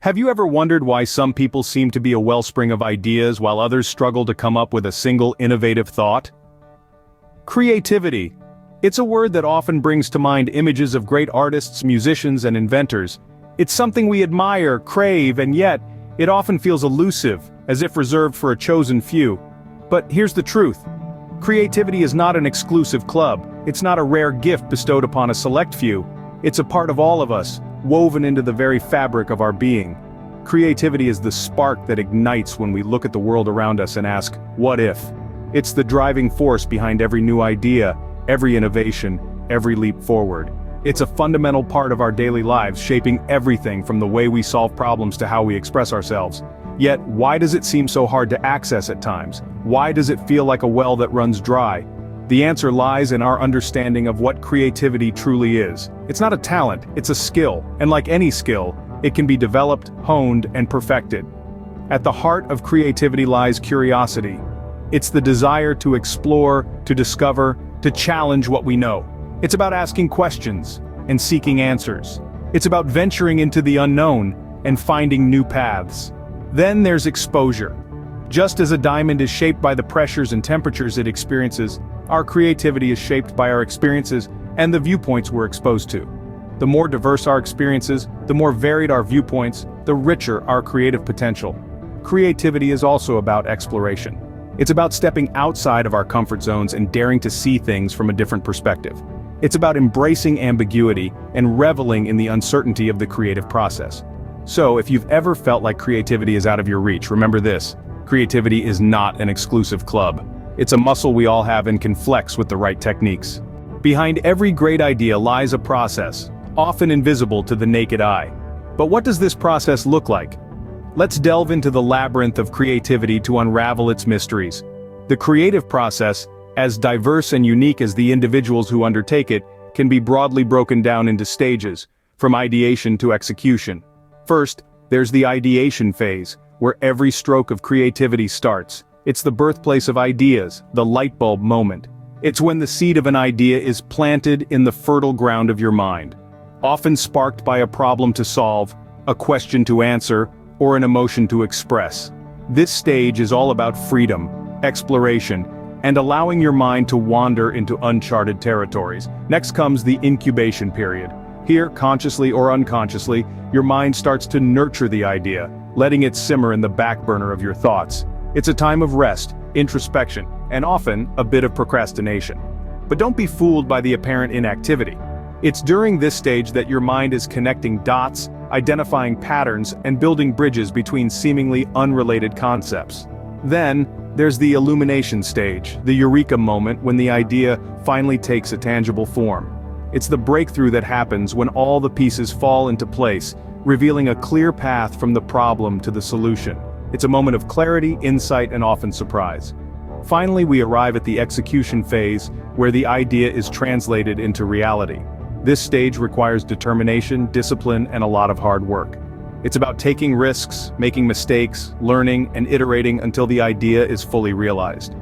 Have you ever wondered why some people seem to be a wellspring of ideas while others struggle to come up with a single innovative thought? Creativity. It's a word that often brings to mind images of great artists, musicians, and inventors. It's something we admire, crave, and yet, it often feels elusive, as if reserved for a chosen few. But here's the truth. Creativity is not an exclusive club. It's not a rare gift bestowed upon a select few. It's a part of all of us, woven into the very fabric of our being. Creativity is the spark that ignites when we look at the world around us and ask, what if? It's the driving force behind every new idea, every innovation, every leap forward. It's a fundamental part of our daily lives, shaping everything from the way we solve problems to how we express ourselves. Yet, why does it seem so hard to access at times? Why does it feel like a well that runs dry? The answer lies in our understanding of what creativity truly is. It's not a talent, it's a skill, and like any skill, it can be developed, honed, and perfected. At the heart of creativity lies curiosity. It's the desire to explore, to discover, to challenge what we know. It's about asking questions and seeking answers. It's about venturing into the unknown and finding new paths. Then there's exposure. Just as a diamond is shaped by the pressures and temperatures it experiences, our creativity is shaped by our experiences and the viewpoints we're exposed to. The more diverse our experiences, the more varied our viewpoints, the richer our creative potential. Creativity is also about exploration. It's about stepping outside of our comfort zones and daring to see things from a different perspective. It's about embracing ambiguity and reveling in the uncertainty of the creative process. So, if you've ever felt like creativity is out of your reach, remember this: creativity is not an exclusive club. It's a muscle we all have and can flex with the right techniques. Behind every great idea lies a process, often invisible to the naked eye. But what does this process look like? Let's delve into the labyrinth of creativity to unravel its mysteries. The creative process, as diverse and unique as the individuals who undertake it, can be broadly broken down into stages, from ideation to execution. First, there's the ideation phase, where every stroke of creativity starts. It's the birthplace of ideas, the light bulb moment. It's when the seed of an idea is planted in the fertile ground of your mind, often sparked by a problem to solve, a question to answer, or an emotion to express. This stage is all about freedom, exploration, and allowing your mind to wander into uncharted territories. Next comes the incubation period. Here, consciously or unconsciously, your mind starts to nurture the idea, letting it simmer in the back burner of your thoughts. It's a time of rest, introspection, and often a bit of procrastination. But don't be fooled by the apparent inactivity. It's during this stage that your mind is connecting dots, identifying patterns, and building bridges between seemingly unrelated concepts. Then, there's the illumination stage, the eureka moment when the idea finally takes a tangible form. It's the breakthrough that happens when all the pieces fall into place, revealing a clear path from the problem to the solution. It's a moment of clarity, insight, and often surprise. Finally, we arrive at the execution phase, where the idea is translated into reality. This stage requires determination, discipline, and a lot of hard work. It's about taking risks, making mistakes, learning, and iterating until the idea is fully realized.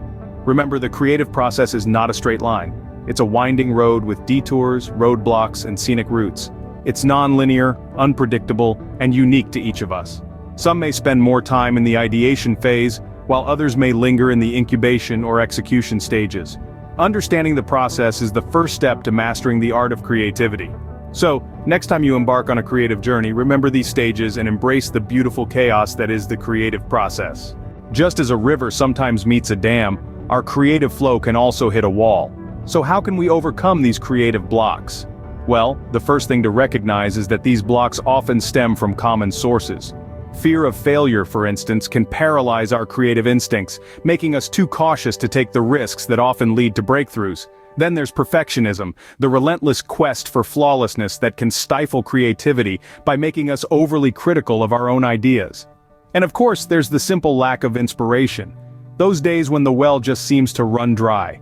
Remember, the creative process is not a straight line. It's a winding road with detours, roadblocks, and scenic routes. It's non-linear, unpredictable, and unique to each of us. Some may spend more time in the ideation phase, while others may linger in the incubation or execution stages. Understanding the process is the first step to mastering the art of creativity. So, next time you embark on a creative journey, remember these stages and embrace the beautiful chaos that is the creative process. Just as a river sometimes meets a dam, our creative flow can also hit a wall. So how can we overcome these creative blocks? Well, the first thing to recognize is that these blocks often stem from common sources. Fear of failure, for instance, can paralyze our creative instincts, making us too cautious to take the risks that often lead to breakthroughs. Then there's perfectionism, the relentless quest for flawlessness that can stifle creativity by making us overly critical of our own ideas. And of course, there's the simple lack of inspiration. Those days when the well just seems to run dry.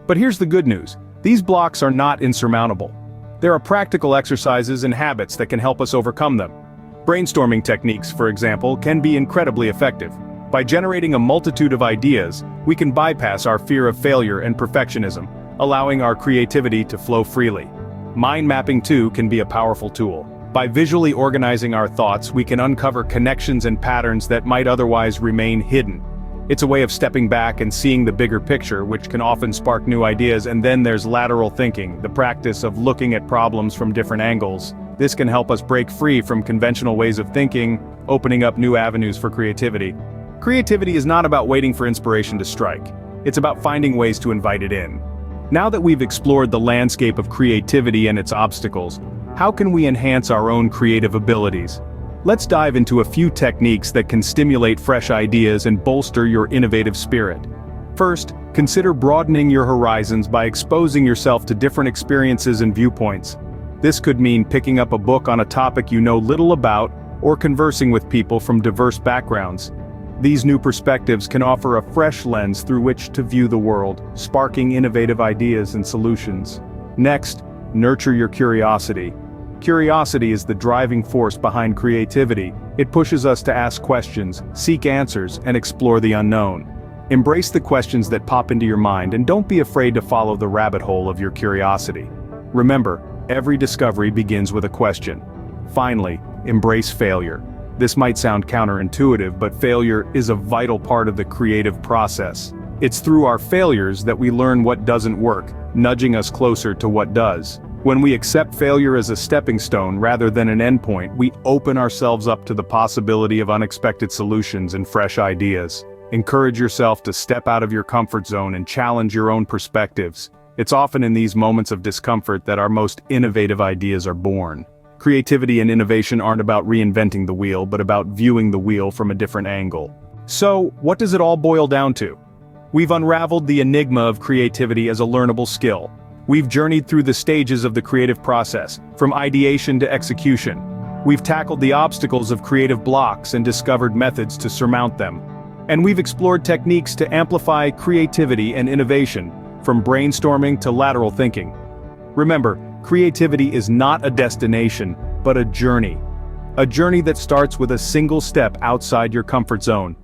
But here's the good news. These blocks are not insurmountable. There are practical exercises and habits that can help us overcome them. Brainstorming techniques, for example, can be incredibly effective. By generating a multitude of ideas, we can bypass our fear of failure and perfectionism, allowing our creativity to flow freely. Mind mapping too can be a powerful tool. By visually organizing our thoughts, we can uncover connections and patterns that might otherwise remain hidden. It's a way of stepping back and seeing the bigger picture, which can often spark new ideas. And then there's lateral thinking, the practice of looking at problems from different angles. This can help us break free from conventional ways of thinking, opening up new avenues for creativity. Creativity is not about waiting for inspiration to strike. It's about finding ways to invite it in. Now that we've explored the landscape of creativity and its obstacles, how can we enhance our own creative abilities? Let's dive into a few techniques that can stimulate fresh ideas and bolster your innovative spirit. First, consider broadening your horizons by exposing yourself to different experiences and viewpoints. This could mean picking up a book on a topic you know little about, or conversing with people from diverse backgrounds. These new perspectives can offer a fresh lens through which to view the world, sparking innovative ideas and solutions. Next, nurture your curiosity. Curiosity is the driving force behind creativity. It pushes us to ask questions, seek answers, and explore the unknown. Embrace the questions that pop into your mind and don't be afraid to follow the rabbit hole of your curiosity. Remember, every discovery begins with a question. Finally, embrace failure. This might sound counterintuitive, but failure is a vital part of the creative process. It's through our failures that we learn what doesn't work, nudging us closer to what does. When we accept failure as a stepping stone rather than an endpoint, we open ourselves up to the possibility of unexpected solutions and fresh ideas. Encourage yourself to step out of your comfort zone and challenge your own perspectives. It's often in these moments of discomfort that our most innovative ideas are born. Creativity and innovation aren't about reinventing the wheel, but about viewing the wheel from a different angle. So, what does it all boil down to? We've unraveled the enigma of creativity as a learnable skill. We've journeyed through the stages of the creative process, from ideation to execution. We've tackled the obstacles of creative blocks and discovered methods to surmount them. And we've explored techniques to amplify creativity and innovation, from brainstorming to lateral thinking. Remember, creativity is not a destination, but a journey. A journey that starts with a single step outside your comfort zone.